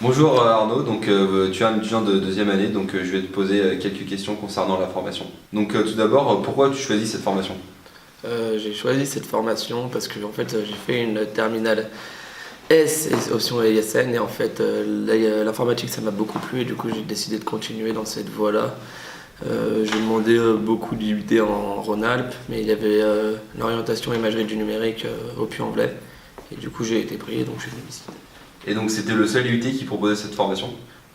Bonjour Arnaud, tu es un étudiant de deuxième année, je vais te poser quelques questions concernant la formation. Tout d'abord, pourquoi tu choisis cette formation? J'ai choisi cette formation parce que en fait, j'ai fait une terminale S et option ISN et en fait l'informatique ça m'a beaucoup plu et du coup j'ai décidé de continuer dans cette voie-là. J'ai demandé beaucoup d'IUT en Rhône-Alpes, mais il y avait l'orientation imagerie du numérique au Puy-en-Velay et du coup j'ai été pris donc je suis venu ici. Et donc c'était le seul IUT qui proposait cette formation?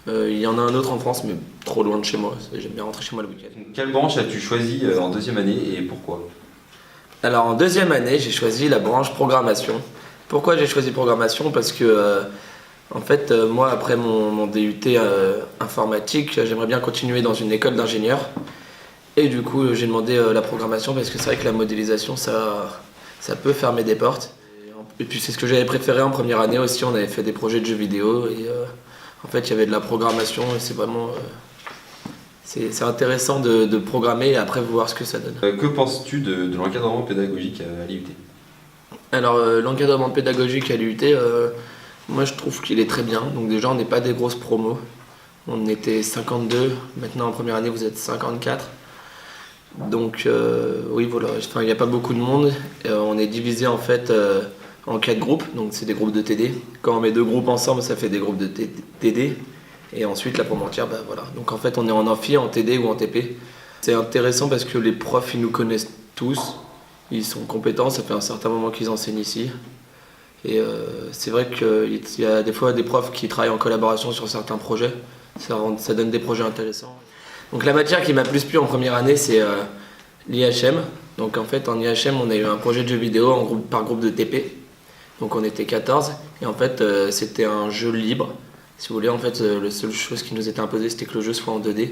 Il y en a un autre en France mais trop loin de chez moi, j'aime bien rentrer chez moi le week-end. Quelle branche as-tu choisi en deuxième année et pourquoi? Alors en deuxième année j'ai choisi la branche programmation. Pourquoi j'ai choisi programmation? Parce que moi après mon DUT informatique, j'aimerais bien continuer dans une école d'ingénieur. Et du coup j'ai demandé la programmation parce que c'est vrai que la modélisation ça peut fermer des portes. Et puis c'est ce que j'avais préféré en première année aussi, on avait fait des projets de jeux vidéo et en fait il y avait de la programmation et c'est vraiment c'est intéressant de programmer et après voir ce que ça donne. Que penses-tu de l'encadrement pédagogique à l'IUT? Alors l'encadrement pédagogique à l'IUT, moi je trouve qu'il est très bien. Donc déjà on n'est pas des grosses promos. On était 52, maintenant en première année vous êtes 54. Donc oui voilà, enfin, il n'y a pas beaucoup de monde. On est divisé en fait en 4 groupes, donc c'est des groupes de TD. Quand on met 2 groupes ensemble ça fait des groupes de TD. Et ensuite la promo entière, bah voilà. Donc en fait on est en amphi, en TD ou en TP. C'est intéressant parce que les profs ils nous connaissent tous. Ils sont compétents, ça fait un certain moment qu'ils enseignent ici. Et c'est vrai qu'il y a des fois des profs qui travaillent en collaboration sur certains projets. Ça donne des projets intéressants. Donc la matière qui m'a plus plu en première année, c'est l'IHM. Donc en fait en IHM, on a eu un projet de jeu vidéo par groupe de TP. Donc on était 14 et en fait c'était un jeu libre. Si vous voulez, en fait la seule chose qui nous était imposée c'était que le jeu soit en 2D.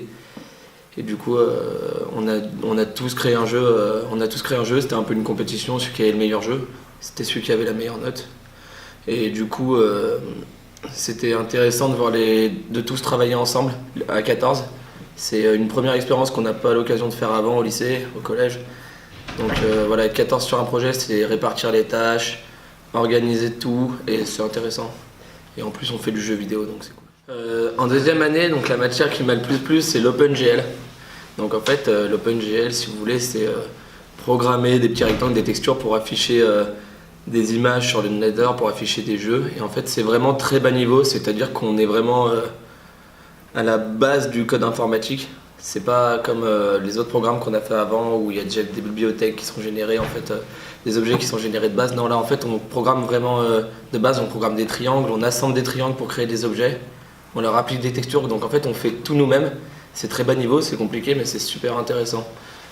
Et du coup, on a tous créé un jeu. C'était un peu une compétition, celui qui avait le meilleur jeu, c'était celui qui avait la meilleure note. Et du coup, c'était intéressant de tous travailler ensemble à 14. C'est une première expérience qu'on n'a pas l'occasion de faire avant au lycée, au collège. Donc voilà, être 14 sur un projet, c'est répartir les tâches, organiser tout, et c'est intéressant. Et en plus, on fait du jeu vidéo, donc c'est cool. En deuxième année, donc la matière qui m'a le plus plu, c'est l'OpenGL. Donc en fait, l'OpenGL, si vous voulez, c'est programmer des petits rectangles, des textures pour afficher des images sur le Nether, pour afficher des jeux. Et en fait, c'est vraiment très bas niveau, c'est-à-dire qu'on est vraiment à la base du code informatique. C'est pas comme les autres programmes qu'on a fait avant où il y a déjà des bibliothèques qui sont générées, en fait, des objets qui sont générés de base. Non, là en fait, on programme vraiment de base, on programme des triangles, on assemble des triangles pour créer des objets, on leur applique des textures, donc en fait, on fait tout nous-mêmes. C'est très bas niveau, c'est compliqué, mais c'est super intéressant.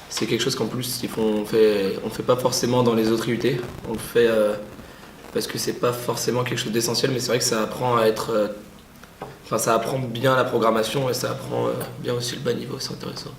C'est quelque chose qu'en plus, on fait pas forcément dans les autres IUT. On le fait parce que c'est pas forcément quelque chose d'essentiel, mais c'est vrai que ça apprend à être... ça apprend bien la programmation et ça apprend bien aussi le bas niveau, c'est intéressant.